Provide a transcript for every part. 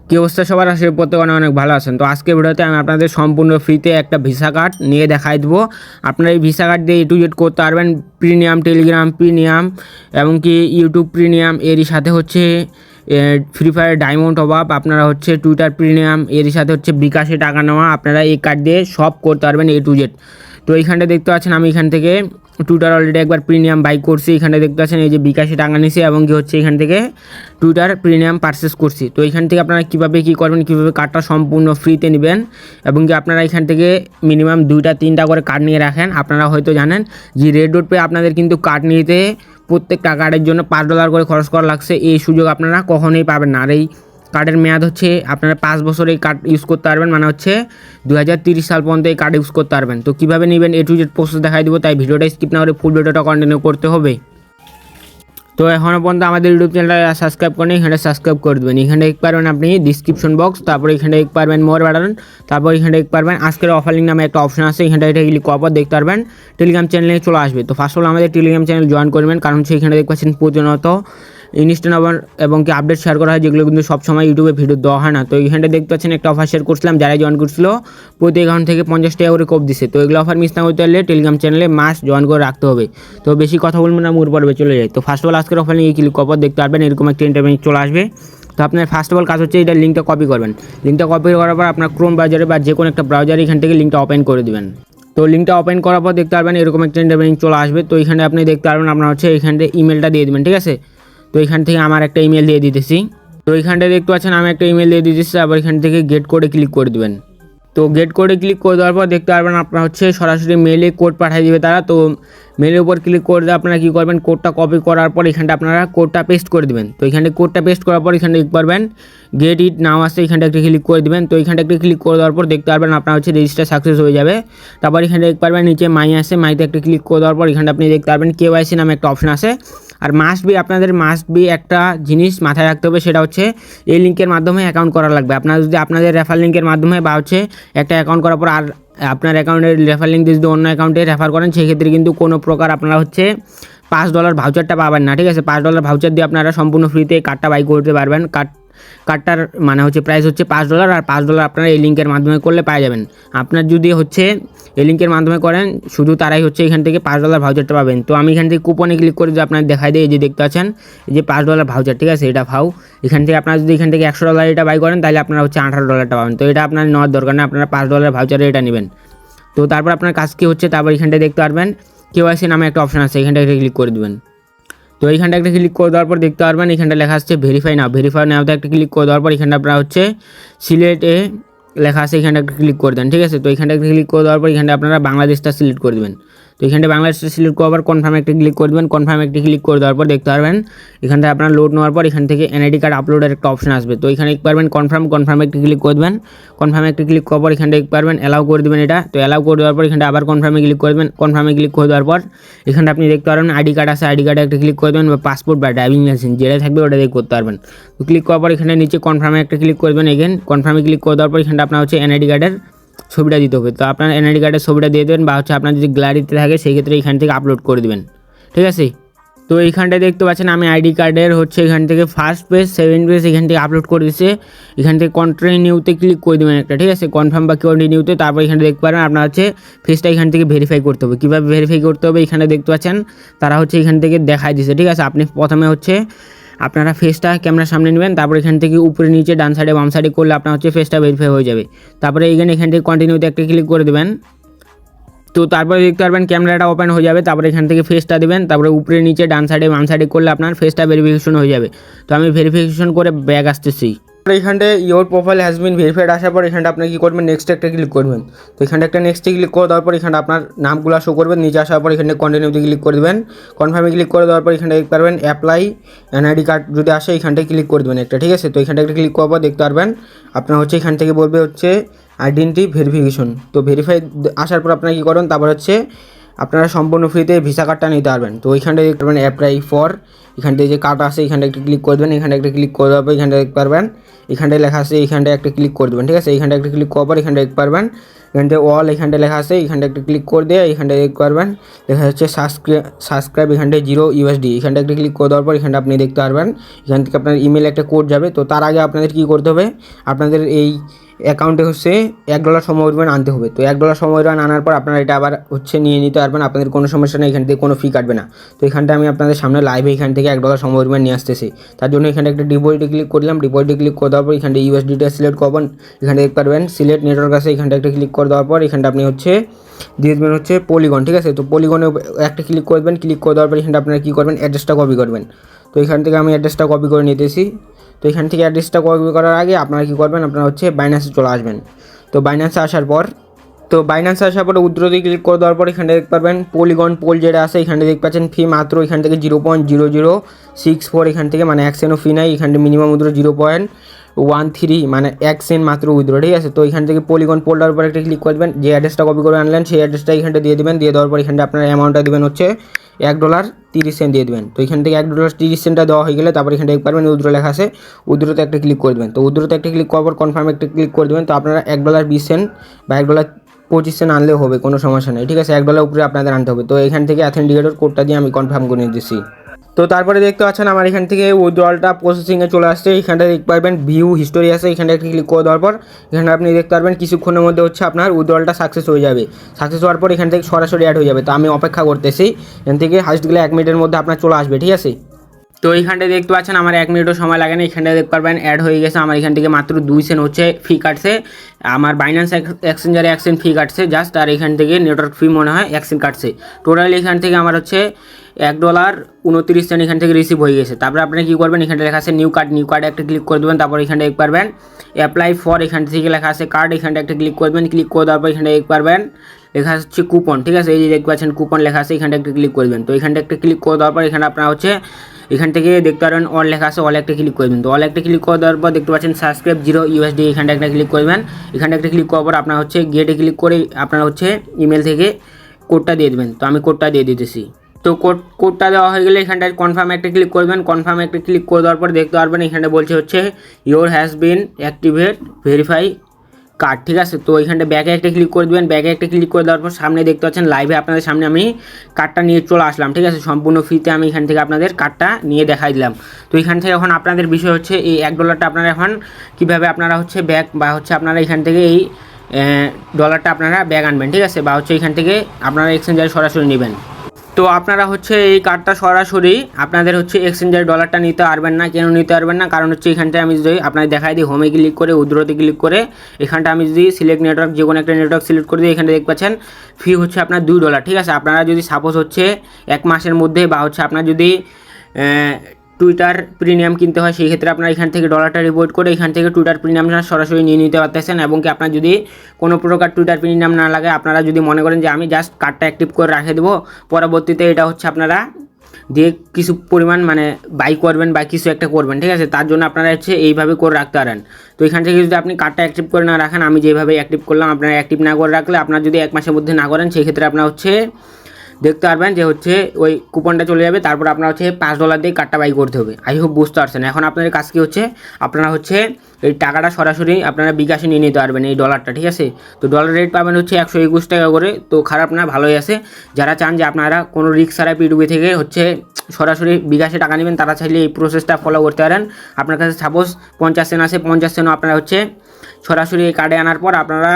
কি অবস্থা সবার? আসলে প্রত্যেক অনেক ভালো আছেন। তো আজকে ভিডিওতে আমি আপনাদের সম্পূর্ণ ফ্রিতে একটা ভিসা কার্ড নিয়ে দেখাই দেবো। আপনারা এই ভিসা কার্ড দিয়ে A to Z করতে পারবেন। প্রিমিয়াম, টেলিগ্রাম প্রিমিয়াম, এমনকি ইউটিউব প্রিমিয়াম, এরই সাথে হচ্ছে free fire diamond top up, আপনারা হচ্ছে টুইটার প্রিমিয়াম, এরই সাথে হচ্ছে বিকাশে টাকা নেওয়া, আপনারা এই কার্ড দিয়ে সব করতে পারবেন A to Z। তো এইখানটা দেখতে পাচ্ছেন আমি এখান থেকে টুইটার অলরেডি একবার প্রিমিয়াম বাই করছি। এখানে দেখতে পাচ্ছেন এই যে বিকাশে টাকা নিয়েছি এবং কি হচ্ছে এখান থেকে টুইটার প্রিমিয়াম পারচেস করছি। তো এইখান থেকে আপনারা কীভাবে কী করবেন, কীভাবে কার্ডটা সম্পূর্ণ ফ্রিতে নেবেন এবং কি আপনারা এখান থেকে মিনিমাম 2-3টা করে কার্ড নিয়ে রাখেন। আপনারা হয়তো জানেন যে রেড ডট পে আপনাদের কিন্তু কার্ড নিতে প্রত্যেকটা কার্ডের জন্য $5 করে খরচ করা লাগছে। এই সুযোগ আপনারা কখনোই পাবেন না। আর এই কার্ডের মেয়াদ হচ্ছে আপনারা 5 বছর এই কার্ড ইউজ করতে পারবেন, মানে হচ্ছে 2030 সাল পর্যন্ত এই কার্ড ইউজ করতে পারবেন। তো কীভাবে নেবেন A to Z প্রসেস দেখাই দেবো, তাই ভিডিওটা স্কিপ না করে ফুল ভিডিওটা কন্টিনিউ করতে হবে। তো এখনও পর্যন্ত আমাদের ইউটিউব চ্যানেলটা সাবস্ক্রাইব করেন, এখানে সাবস্ক্রাইব করে দেবেন। এখানে দেখতে পারবেন আপনি ডিসক্রিপশন বক্স, তারপরে এখানে দেখতে পারবেন মোর বাটন, তারপর এখানে দেখতে পারবেন আজকের অফারিং নামে একটা অপশন আছে। এখানটা এটা ক্লিক করার পর দেখতে পারবেন টেলিগ্রাম চ্যানেলে চলে আসবে। তো ফার্স্ট অফ অল আমাদের টেলিগ্রাম চ্যানেল জয়েন করবেন, কারণ সেখানে দেখতে পাচ্ছেন প্রতিনিয়ত ইনস্ট্যান্ট এবং কি আপডেট শেয়ার করা হয়, যেগুলো কিন্তু সবসময় ইউটিউবে ভিডিও দেওয়া হয় না। তো এইখানটা দেখতে পাচ্ছেন একটা অফার শেয়ার করছিলাম, যারা জয়েন করছিল প্রতি অ্যাকাউন্ট থেকে 50 টাকা করে কোপ দিচ্ছে। তো এগুলো অফার মিস না করতে হলে টেলিগ্রাম চ্যানেলে মাস্ট জয়েন করে রাখতে হবে। তো বেশি কথা বলবো না, মূল পর্বে চলে যায়। তো ফার্স্ট অফ অল আজকের অফার নিয়ে ক্লিক করার পর দেখতে পারবেন এরকম একটা ইন্টারভিউ চলে আসবে। তো আপনার ফার্স্ট অফ অল কাজ হচ্ছে এটা লিঙ্কটা কপি করবেন। লিঙ্কটা কপি করার পর আপনার ক্রোম ব্রাউজারে বা যে কোনো একটা ব্রাউজারে এখান থেকে লিঙ্কটা ওপেন করে দেবেন। তো লিঙ্কটা ওপেন করার পর দেখতে পারবেন এরকম একটা ইন্টারভিউ চলে আসবে। তো এখানে আপনি দেখতে পারবেন আপনার হচ্ছে এখানে ইমেলটা দিয়ে দেবেন, ঠিক আছে। তো এখান থেকে আমার একটা ইমেল দিয়ে দিতেছি। তো এইখানটায় দেখতে পাচ্ছেন আমি একটা ইমেল দিয়ে দিতেছি, আবার এখান থেকে গেট কোডে ক্লিক করে দেবেন। তো গেট কোডে ক্লিক করে দেওয়ার পর দেখতে পারবেন আপনার হচ্ছে সরাসরি মেলে কোড পাঠিয়ে দেবে তারা। তো মেলের উপর ক্লিক করে দিয়ে আপনারা কী করবেন, কোডটা কপি করার পর এখানটা আপনারা কোডটা পেস্ট করে দেবেন। তো এখানে কোডটা পেস্ট করার পর এখানে দেখতে পারবেন গেট ইট নাও আসছে, এখানটা একটা ক্লিক করে দেবেন। তো এখানটা একটা ক্লিক করে দেওয়ার পর দেখতে পারবেন আপনার হচ্ছে রেজিস্টার সাকসেস হয়ে যাবে। তারপর এখানে দেখতে পারবেন নিচে মাই আসে, মাইতে একটা ক্লিক করে দেওয়ার পর এখানটা আপনি দেখতে পারবেন KYC নামে একটা অপশন আছে। আর আপনাদের মাস্ট বি একটা জিনিস মাথায় রাখতে হবে, সেটা হচ্ছে এই লিঙ্কের মাধ্যমে অ্যাকাউন্ট করা লাগবে। আপনারা যদি আপনাদের রেফার লিঙ্কের মাধ্যমে বা হচ্ছে একটা অ্যাকাউন্ট করার পর আর আপনার অ্যাকাউন্টের রেফার লিঙ্ক দিয়ে যদি অন্য অ্যাকাউন্টে রেফার করেন, সেক্ষেত্রে কিন্তু কোনো প্রকার আপনারা হচ্ছে $5 ভাউচারটা পাবেন না, ঠিক আছে। $5 ভাউচার দিয়ে আপনারা সম্পূর্ণ ফ্রিতে কার্ডটা বাই করতে পারবেন। কার্ডটার মানে হচ্ছে প্রাইস হচ্ছে $5, আর $5 আপনারা এই লিঙ্কের মাধ্যমে করলে পাই যাবেন। আপনার যদি হচ্ছে এই লিঙ্কের মাধ্যমে করেন, শুধু তারাই হচ্ছে এখান থেকে $5 ভাউচারটা পাবেন। তো আমি এখান থেকে কুপনে ক্লিক করে যদি আপনার দেখাই দিই, এই যে দেখতে পাচ্ছেন এই যে $5 ভাউচার, ঠিক আছে, এটা এখান থেকে আপনারা যদি এখান থেকে $100 এটা বাই করেন, তাহলে আপনারা হচ্ছে $18টা পাবেন। তো এটা আপনার নেওয়ার দরকার নেই, আপনারা $5 ভাউচারে এটা নেবেন। তো তারপর আপনার কাজ কী হচ্ছে, তারপর এখানটা দেখতে পারবেন KYC নামে একটা অপশন আছে, এখানটা ক্লিক করে দেবেন। তো এইখানটা একটা ক্লিক করে দেওয়ার পর দেখতে পারবেন এখানটা লেখা আসছে ভেরিফাই নাওতে একটা ক্লিক করে দেওয়ার পর এখানটা আপনারা হচ্ছে সিলেটে লেখা আছে, এখানটা একটা ক্লিক করে দেন, ঠিক আছে। তো এখানটা একটা ক্লিক করে দেওয়ার পর এখানটা আপনারা বাংলাদেশটা সিলেক্ট করে দেবেন। তো এখানটা বাংলাদেশটা সিলেক্ট করার পর কনফার্ম একটা ক্লিক করে দেবেন। কনফার্ম একটা ক্লিক করে দেওয়ার পর দেখতে পারবেন এখানটা আপনার লোড নেওয়ার পর এখান থেকে NID কার্ড আপলোডের একটা অপশন আসবে। তো এখানে দেখতে পারবেন কনফার্ম একটা ক্লিক করে দেবেন। কনফার্ম একটা ক্লিক করার পর এখানটা দেখতে পারবেন অ্যালাউ করে দেবেন এটা। তো অ্যালাউ করে দেওয়ার পর এখানটা আবার কনফার্মে ক্লিক করে দেবেন। কনফার্মে ক্লিক করে দেওয়ার পর এখানটা আপনি দেখতে পারবেন ID কার্ড আছে, ID কার্ডে একটা ক্লিক করে দেবেন, বা পাসপোর্ট বা ড্রাইভিং লাইসেন্স যেটা থাকবে ওটা দিয়ে করতে পারবেন। তো ক্লিক করার পর এখানে নিচে কনফার্মে একটা ক্লিক করে দেবেন। এগেন কনফার্মে ক্লিক করে দেওয়ার পর এখানটা আপনার হচ্ছে NID কার্ডের ছবিটা দিতে হবে। তো আপনার NID কার্ডের ছবিটা দিয়ে দেবেন, বা হচ্ছে আপনার যদি গ্যালারিতে থাকে সেই ক্ষেত্রে এখান থেকে আপলোড করে দেবেন, ঠিক আছে। তো এইখানটায় দেখতে পাচ্ছেন আমি ID কার্ডের হচ্ছে এখান থেকে ফার্স্ট পেজ 7 পেজ এখান থেকে আপলোড করে দিচ্ছে। এখান থেকে কন্টিনিউতে ক্লিক করে দেবেন একটা, ঠিক আছে, কনফার্ম বা কন্টিনিউতে। তারপর এখানে দেখতে পারেন আপনার হচ্ছে ফেসটা এখান থেকে ভেরিফাই করতে হবে। কীভাবে ভেরিফাই করতে হবে এখানে দেখতে পাচ্ছেন তারা হচ্ছে এখান থেকে দেখাই দিচ্ছে, ঠিক আছে। আপনি প্রথমে হচ্ছে আপনারা ফেসটা ক্যামেরার সামনে নেবেন, তারপর এখান থেকে উপরে নিচে ডান সাইডে বাম সাইডে করলে আপনার হচ্ছে ফেসটা ভেরিফাই হয়ে যাবে। তারপরে এখান থেকে কন্টিনিউতে একটা ক্লিক করে দেবেন। তো তারপরে দেখতে পারবেন ক্যামেরাটা ওপেন হয়ে যাবে। তারপরে এখান থেকে ফেসটা দেবেন, তারপরে উপরে নিচে ডান সাইডে বাম সাইডে করলে আপনার ফেসটা ভেরিফিকেশন হয়ে যাবে। তো আমি ভেরিফিকেশন করে ব্যাক আসতেছি। এখানটায় your profile has been verified আসার পর এখানটা আপনি কী করবেন, নেক্সট একটা ক্লিক করবেন। তো এখানটা একটা নেক্সটে ক্লিক করে দেওয়ার পর এখানটা আপনার নামগুলো শো করবেন। নিচে আসার পর এখানে কন্টিনিউতে ক্লিক করে দেবেন। কনফার্মে ক্লিক করে দেওয়ার পর এখানটা দেখতে পারবেন অ্যাপ্লাই NID কার্ড যদি আসে এখানটায় ক্লিক করে দেবেন একটা, ঠিক আছে। তো এখানটা একটা ক্লিক করার পর দেখতে পারবেন আপনার হচ্ছে এখান থেকে বলবে হচ্ছে আইডেন্টি ভেরিফিকেশন। তো ভেরিফাই আসার পর আপনারা কী করুন, তারপর হচ্ছে আপনারা সম্পূর্ণ ফ্রিতে ভিসা কার্ডটা নিতে পারবেন। তো ওইখানটা দেখতে পারবেন অ্যাপ্লাই ফর, এখানটায় যে কার্ড আছে এখানটা একটা ক্লিক করে দেবেন। এখানটা একটা ক্লিক করে দেওয়ার পর এখানটা দেখতে পারবেন এখানটায় লেখা আছে, এখানটায় একটা ক্লিক করে দেবেন, ঠিক আছে। এখানটা একটা ক্লিক করার পর এখানটা দেখতে পারবেন এখান থেকে অল এখানটা লেখা আছে, এখানটা একটা ক্লিক করে দিয়ে এখানটা দেখতে পারবেন লেখা হচ্ছে সাবস্ক্রাইব, এখানটায় $0 এখানটা একটা ক্লিক করে দেওয়ার পর এখানটা আপনি দেখতে পারবেন এখান থেকে আপনার ইমেল একটা কোড যাবে। তো তার আগে আপনাদের কী করতে হবে, আপনাদের এই অ্যাকাউন্টে হচ্ছে $1 সমপরিমাণ আনতে হবে। তো $1 সমপরিমাণ আনার পর আপনারা এটা আবার হচ্ছে নিয়ে নিতে পারবেন, আপনাদের কোনো সমস্যা নেই, এখান থেকে কোনো ফি কাটবে না। তো এখানটা আমি আপনাদের সামনে লাইভে এখান থেকে $1 সমপরিমাণ নিয়ে আসতেছি। তার জন্য এখানে একটা ডিপোজিটে ক্লিক করলাম, ডিপোজিটে ক্লিক করে দেওয়ার পর এখানটা USDটা সিলেক্ট করবেন, এখানে দেখতে পারবেন সিলেক্ট নেটওয়ার্ক আছে, এখানটা একটা ক্লিক করে দেওয়ার পর এখানটা আপনি হচ্ছে দিয়ে দেবেন হচ্ছে পলিগন, ঠিক আছে। তো পলিগনে একটা ক্লিক করবেন, ক্লিক করে দেওয়ার পর এখানটা আপনারা কী করবেন, অ্যাড্রেসটা কপি করবেন। তো এখান থেকে আমি অ্যাড্রেসটা কপি করে নিতেছি। তো এখান থেকে অ্যাড্রেসটা কপি করার আগে আপনারা কী করবেন, আপনারা হচ্ছে বাইন্যান্সে চলে আসবেন। তো বাইন্যান্সে আসার পর উইথড্রোতে ক্লিক করে দেওয়ার পর এখানে দেখতে পারবেন পলিগন পোল যেটা আছে, এখানে দেখতে পাচ্ছেন ফি মাত্র এখান থেকে 0.0064, এখান থেকে মানে 1 সেন্টও ফি নাই, এখানে মিনিমাম উইথড্রো 0.13 মানে 1 সেন্ট মাত্র উইথড্রো, ঠিক আছে। তো এখান থেকে পলিগন পোলটার উপর একটা ক্লিক করবেন, যে অ্যাড্রেসটা কপি করে আনলেন সেই অ্যাড্রেসটা এখানটা দিয়ে দেবেন, দিয়ে দেওয়ার পর এখানটা আপনার অ্যামাউন্টটা দেবেন হচ্ছে $1.30 দিয়ে দেবেন। তো এখান থেকে $1.30 দেওয়া হয়ে গেলে তারপর এখানে দেখতে পারবেন উইথড্রো লেখা আছে, উইথড্রোতে একটা ক্লিক করে দেবেন। তো উইথড্রোতে একটা ক্লিক করার পর কনফার্ম একটা ক্লিক করে দেবেন। তো আপনারা $1.20 বা $1.25 আনলেও হবে, কোনো সমস্যা নেই, ঠিক আছে। $1 উপরে আপনাদের আনতে হবে। তো এখান থেকে অথেন্টিকেটর কোডটা দিয়ে আমি কনফার্ম করে নিতেছি। তো তারপরে দেখতে পাচ্ছেন আমার এখান থেকে উইথড্রলটা প্রসেসিংয়ে চলে আসছে, এখানটা দেখতে পারবেন ভিউ হিস্টোরি আছে, এখানটা একটা ক্লিক করে দেওয়ার পর এখানে আপনি দেখতে পারবেন কিছুক্ষণের মধ্যে হচ্ছে আপনার উইথড্রলটা সাকসেস হয়ে যাবে। সাকসেস হওয়ার পর এখান থেকে সরাসরি অ্যাড হয়ে যাবে। তো আমি অপেক্ষা করতেছি, এখান থেকে হাইস্ট গেলে 1 মিনিটের মধ্যে আপনার চলে আসবে, ঠিক আছে। তো এইখানটায় দেখতে পাচ্ছেন আমার 1 মিনিটও সময় লাগে না, এখানটায় দেখতে পারবেন অ্যাড হয়ে গেছে। আমার এখান থেকে মাত্র 2 সেন্ট হচ্ছে ফি কাটছে, আমার বাইন্যান্স এক্সচেঞ্জারে 1 সেন্ট ফি কাটছে জাস্ট, আর এখান থেকে নেটওয়ার্ক ফি মনে হয় 1 সেন্ট কাটছে। টোটাল এখান থেকে আমার হচ্ছে $1.29 এখান থেকে রিসিভ হয়ে গেছে। তারপরে আপনি কী করবেন, এখানটা লেখা আছে নিউ কার্ডে একটা ক্লিক করে দেবেন। তারপর এখানটা দেখতে পারবেন অ্যাপ্লাই ফর, এখান থেকে লেখা আছে কার্ড, এখানটা একটা ক্লিক করবেন, ক্লিক করে দেওয়ার পর এখানটা দেখতে পারবেন লেখা হচ্ছে কুপন, ঠিক আছে। এই যে দেখতে পাচ্ছেন কুপন লেখা আছে, এখানটা একটা ক্লিক করবেন। তো এখানটা একটা ক্লিক করে দেওয়ার পর এখানে আপনারা হচ্ছে এখান থেকে দেখতে পারবেন অল লেখা আছে, অল একটা ক্লিক করবেন। তো অল একটা ক্লিক করে দেওয়ার পর দেখতে পাচ্ছেন সাবস্ক্রাইব $0, এখানটা একটা ক্লিক করবেন। এখানটা একটা ক্লিক করার পর আপনার হচ্ছে গেটে ক্লিক করে আপনারা হচ্ছে ইমেল থেকে কোডটা দিয়ে দেবেন। তো আমি কোডটা দিয়ে দিতেছি। তো কোডটা দেওয়া হয়ে গেলে এখানটায় কনফার্ম একটা ক্লিক করবেন, কনফার্ম একটা ক্লিক করে দেওয়ার পর দেখতে পারবেন এখানটা বলছে হচ্ছে your has been activate verify card, ঠিক আছে। তো এখানটা ব্যাকে একটা ক্লিক করে দেবেন, ব্যাকে একটা ক্লিক করে দেওয়ার পর সামনে দেখতে পাচ্ছেন লাইভে আপনাদের সামনে আমি কার্ডটা নিয়ে চলে আসলাম, ঠিক আছে। সম্পূর্ণ ফ্রিতে আমি এখান থেকে আপনাদের কার্ডটা নিয়ে দেখাই দিলাম। তো এখান থেকে এখন আপনাদের বিষয় হচ্ছে এই $1টা আপনারা এখন কীভাবে আপনারা হচ্ছে ব্যাক বা হচ্ছে আপনারা এখান থেকে এই ডলারটা আপনারা ব্যাক আনবেন, ঠিক আছে, বা হচ্ছে এখান থেকে আপনারা এক্সচেঞ্জারে সরাসরি নেবেন। তো আপনারা হচ্ছে এই কার্ডটা সরাসরি আপনাদের হচ্ছে এক্সচেঞ্জের ডলারটা নিতে পারবেন না। কেন নিতে পারবেন না, কারণ হচ্ছে এখানটায় আমি যদি আপনাদের দেখাই দিই, হোমে ক্লিক করে উইথড্রোতে ক্লিক করে এখানটা আমি যদি সিলেক্ট নেটওয়ার্ক যে কোনো একটা নেটওয়ার্ক সিলেক্ট করে দিই, এখানে দেখতে পাচ্ছেন ফি হচ্ছে আপনার $2, ঠিক আছে। আপনারা যদি সাপোজ হচ্ছে 1 মাসের মধ্যে বা হচ্ছে আপনার যদি টুইটার প্রিমিয়াম কিনতে হয়, সেই ক্ষেত্রে আপনার এখান থেকে ডলারটা রিপোর্ট করে এখান থেকে টুইটার প্রিমিয়ামটা সরাসরি নিয়ে নিতে পারতেছেন। এবং কি আপনার যদি কোনো প্রকার টুইটার প্রিমিয়াম না লাগে, আপনারা যদি মনে করেন যে আমি জাস্ট কার্ডটা অ্যাক্টিভ করে রেখে দেবো, পরবর্তীতে এটা হচ্ছে আপনারা দিয়ে কিছু পরিমাণ মানে বাই করবেন বা কিছু একটা করবেন, ঠিক আছে, তার জন্য আপনারা হচ্ছে এইভাবে করে রাখতে পারেন। তো এখান থেকে যদি আপনি কার্ডটা অ্যাক্টিভ করে না রাখেন, আমি যেভাবে অ্যাক্টিভ করলাম, আপনারা অ্যাক্টিভ না করে রাখলে আপনার যদি 1 মাসের মধ্যে না করেন, সেই ক্ষেত্রে আপনার হচ্ছে দেখতে পারবেন যে হচ্ছে ওই কুপনটা চলে যাবে, তারপর আপনার হচ্ছে $5 দিয়ে কার্ডটা বাই করতে হবে। আই হোপ বুঝতে পারছেন। এখন আপনাদের কাজ কি হচ্ছে, আপনারা হচ্ছে এই টাকাটা সরাসরি আপনারা বিকাশে নিয়ে নিতে পারবেন এই ডলারটা, ঠিক আছে। তো ডলার রেট পাবেন হচ্ছে 121 টাকা করে। তো খারাপ না, ভালোই আছে। যারা চান যে আপনারা কোনো রিস্ক ছাড়াই পিটুপি থেকে হচ্ছে সরাসরি বিকাশে টাকা নেবেন, তারা চাইলে এই প্রসেসটা ফলো করতে পারেন। আপনার কাছে সাপোজ 50 সেন্ট আছে, 50 সেন্টও আপনারা হচ্ছে সরাসরি এই কার্ডে আনার পর আপনারা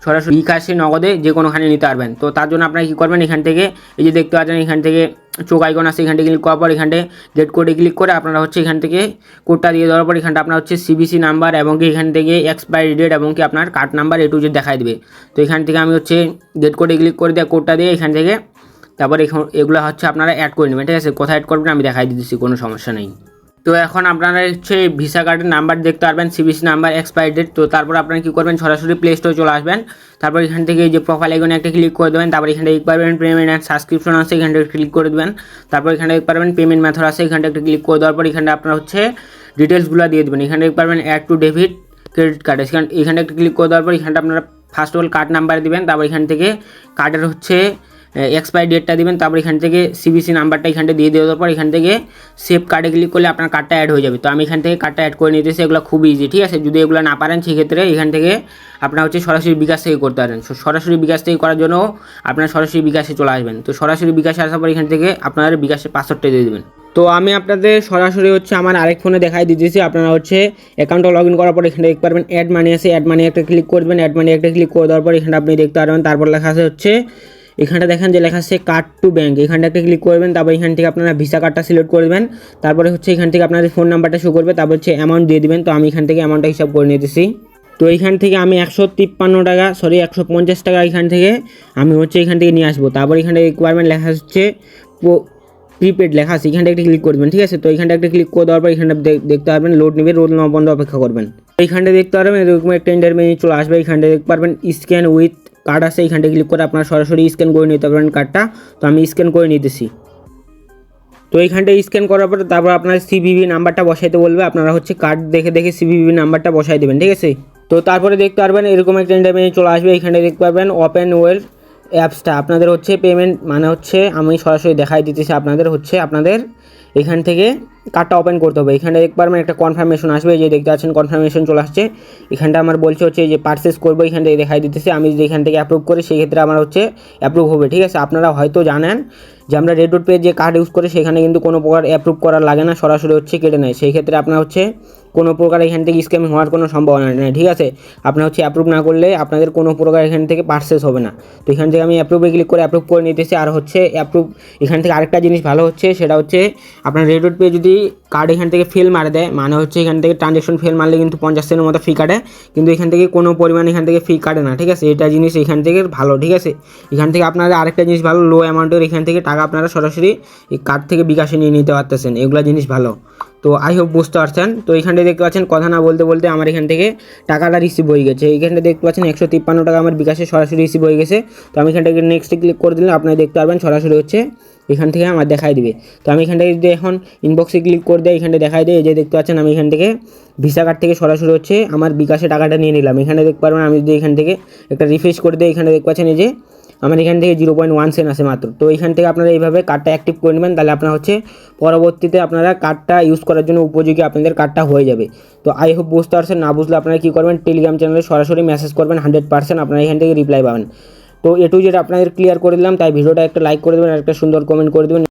সরাসরি বিকাশে নগদে যে কোনোখানে নিতে পারবেন। তো তার জন্য আপনারা কী করবেন, এখান থেকে এই যে দেখতে পাচ্ছেন এখান থেকে চোখ আইকন আছে, এখান থেকে ক্লিক করার পর এখানে গেট কোডে ক্লিক করে আপনারা হচ্ছে এখান থেকে কোডটা দিয়ে দেওয়ার পর এখানটা আপনার হচ্ছে সিবিসি নাম্বার এবং কি এখান থেকে এক্সপায়ারি ডেট এবং কি আপনার card number A to Z দেখাই দেবে। তো এখান থেকে আমি হচ্ছে গেট কোডে ক্লিক করে দেওয়া কোডটা দিয়ে এখান থেকে তারপর এগুলো হচ্ছে আপনারা অ্যাড করে নেবেন, ঠিক আছে। কোথায় অ্যাড করবেন আমি দেখাই দিচ্ছি, কোনো সমস্যা নেই। তো এখন আপনারা হচ্ছে ভিসা কার্ডের নাম্বার দেখতে পারবেন, সিবিসি নাম্বার, এক্সপায়ারি ডেট। তো তারপর আপনারা কী করবেন, সরাসরি প্লে স্টোরে চলে আসবেন। তারপর এখান থেকে এই যে প্রোফাইল আইকনে একটা ক্লিক করে দেবেন। তারপর এখানে দেখতে পারবেন পেমেন্ট অ্যান্ড সাবস্ক্রিপশন আছে, এখানটা ক্লিক করে দেবেন। তারপর এখানে দেখতে পারবেন পেমেন্ট মেথড আছে, এখানটা একটা ক্লিক করে দেওয়ার পর এখানে আপনারা হচ্ছে ডিটেলসগুলো দিয়ে দেবেন। এখানে দেখতে পারবেন add to debit credit card, এখানটা একটা ক্লিক করে দেওয়ার পর এখানটা আপনারা first of all card number দেবেন। তারপর এখান থেকে কার্ডের হচ্ছে এক্সপায়ারি ডেটটা দিবেন, তারপর এখান থেকে সিবিসি নাম্বারটা এখানটা দিয়ে দেওয়ার পর এখান থেকে সেভ কার্ডে ক্লিক করলে আপনার কার্ডটা অ্যাড হয়ে যাবে। তো আমি এখান থেকে কার্ডটা অ্যাড করে নিতেছি, এগুলো খুব ইজি, ঠিক আছে। যদি এগুলো না পারেন সেক্ষেত্রে এখান থেকে আপনার হচ্ছে সরাসরি বিকাশ থেকে করতে পারেন। সরাসরি বিকাশ থেকে করার জন্য আপনার সরাসরি বিকাশে চলে আসবেন। তো সরাসরি বিকাশে আসার পর এখান থেকে আপনার বিকাশের পাসওয়ার্ডটা দিয়ে দেবেন। তো আমি আপনাদের সরাসরি হচ্ছে আমার আরেক ফোনে দেখাই দিতেছি। আপনারা হচ্ছে অ্যাকাউন্টটা লগ ইন করার পর এখানে দেখতে পারবেন অ্যাড মানি আছে, অ্যাড মানি একটা ক্লিক করবেন। অ্যাড মানি একটা ক্লিক করে দেওয়ার পর এখানে আপনি দেখতে পারবেন, তারপর লেখা আছে হচ্ছে এখানটা দেখেন যে লেখা আছে কার্ড টু ব্যাঙ্ক, এখানটা একটা ক্লিক করবেন। তারপর এখান থেকে আপনারা ভিসা কার্ডটা সিলেক্ট করবেন। তারপরে হচ্ছে এখান থেকে আপনাদের ফোন নাম্বারটা শো করবে, তারপর হচ্ছে অ্যামাউন্ট দিয়ে দিবেন। তো আমি এখান থেকে অ্যামাউন্টটা হিসাব করে নিতেছি। তো এইখান থেকে আমি 150 টাকা এখান থেকে আমি হচ্ছে এখান থেকে নিয়ে আসবো। তারপর এখানে রিকোয়ারমেন্ট লেখা হচ্ছে প্রিপেড লেখা আছে, এখানটা একটা ক্লিক করবেন, ঠিক আছে। তো এখানটা একটা ক্লিক করে দেওয়ার পর এখানটা দেখতে পারবেন লোড নেবে, রোল নেওয়া বন্ধ অপেক্ষা করবেন। এইখানটা দেখতে পারবেন এরকম একটা ইন্টারমেনু চলে আসবে। এখানটা দেখতে পারবেন স্ক্যান উইথ কার্ড আছে, এখানটা ক্লিক করে আপনারা সরাসরি স্ক্যান করে নিতে পারবেন কার্ডটা। তো আমি স্ক্যান করে নিতেছি। তো এইখানটা স্ক্যান করার পরে তারপর আপনার সিভিভি নাম্বারটা বসাইতে বলবে, আপনারা হচ্ছে কার্ড দেখে দেখে সিভিভি নাম্বারটা বসাই দেবেন, ঠিক আছে। তো তারপরে দেখতে পারবেন এরকম একটা ইন্টারমেনু চলে আসবে। এখানে দেখতে পারবেন ওপেন ওয়েল অ্যাপসটা আপনাদের হচ্ছে পেমেন্ট মানে হচ্ছে আমি সরাসরি দেখাই দিতেছি আপনাদের হচ্ছে আপনাদের এখান থেকে কার্ডটা ওপেন করতে হবে। এখানে দেখতে পারবেন একটা কনফার্মেশন আসবে, যে দেখতে পাচ্ছেন কনফার্মেশন চলে আসছে। এখানটা আমার বলছে হচ্ছে যে পারচেস করবো, এখান থেকে দেখাই দিতেছে। আমি যদি এখান থেকে অ্যাপ্রুভ করি সেই ক্ষেত্রে আমার হচ্ছে অ্যাপ্রুভ হবে, ঠিক আছে। আপনারা হয়তো জানেন যে আমরা রেডউড পে যে কার্ড ইউজ করি সেখানে কিন্তু কোনো প্রকার অ্যাপ্রুভ করার লাগে না, সরাসরি হচ্ছে কেটে নেয়। সেই ক্ষেত্রে আপনার হচ্ছে কোনো প্রকার এখান থেকে স্ক্যাম হওয়ার কোনো সম্ভাবনা নেই, ঠিক আছে। আপনার হচ্ছে অ্যাপ্রুভ না করলে আপনাদের কোনো প্রকার এখান থেকে পারচেস হবে না। তো এখান থেকে আমি অ্যাপ্রুভে ক্লিক করে অ্যাপ্রুভ করে নিতেছি। আর হচ্ছে অ্যাপ্রুভ এখান থেকে আরেকটা জিনিস ভালো হচ্ছে, সেটা হচ্ছে আপনার রেডউড পে যদি কার্ড এখান থেকে ফেল মারে দেয়, মানে হচ্ছে এখান থেকে ট্রানজ্যাকশন ফেল মারলে কিন্তু 50 সেন্টের মতো ফি কাটে, কিন্তু এখান থেকে কোনো পরিমাণ এখান থেকে ফি কাটে না, ঠিক আছে। এটা জিনিস এখান থেকে ভালো, ঠিক আছে। এখান থেকে আপনারা আরেকটা জিনিস ভালো, লো অ্যামাউন্টের এখান থেকে টাকা আপনারা সরাসরি এই কার্ড থেকে বিকাশে নিয়ে নিতে পারতেছেন, এগুলো জিনিস ভালো। তো আই হোপ বুঝতে পারছেন। তো এখানটা দেখতে পাচ্ছেন কথা না বলতে বলতে আমার এখান থেকে টাকাটা রিসিভ হয়ে গেছে। এইখানটা দেখতে পাচ্ছেন 153 টাকা আমার বিকাশে সরাসরি রিসিভ হয়ে গেছে। তো আমি এখান থেকে নেক্সটে ক্লিক করে দিলে আপনারা দেখতে পারবেন সরাসরি হচ্ছে এখান থেকে আমার দেখাই দিবে। তো আমি এখান থেকে যদি এখন ইনবক্সে ক্লিক করে দেয়, এখানে দেখাই দেয়, এই যে দেখতে পাচ্ছেন আমি এখান থেকে ভিসা কার্ড থেকে সরাসরি হচ্ছে আমার বিকাশে টাকাটা নিয়ে নিলাম। এখানে দেখতে পারবেন আমি যদি এখান থেকে একটা রিফ্রেশ করে দিই, এখানে দেখতে পাচ্ছেন এই যে আমার এখান থেকে 0.1 সেন্ট আছে মাত্র। তো এখান থেকে আপনারা এইভাবে কার্ডটা অ্যাক্টিভ করে নেবেন, তাহলে আপনার হচ্ছে পরবর্তীতে আপনারা কার্ডটা ইউজ করার জন্য উপযোগী আপনাদের কার্ডটা হয়ে যাবে। তো আই হোপ বুঝতে পারছেন। না বুঝলে আপনারা কী করবেন, টেলিগ্রাম চ্যানেলে সরাসরি মেসেজ করবেন, 100% আপনারা এখান থেকে রিপ্লাই পাবেন। তো এটু যেটা আপনাদের ক্লিয়ার করে দিলাম, তাই ভিডিওটা একটা লাইক করে দেবেন আর একটা সুন্দর কমেন্ট করে দেবেন।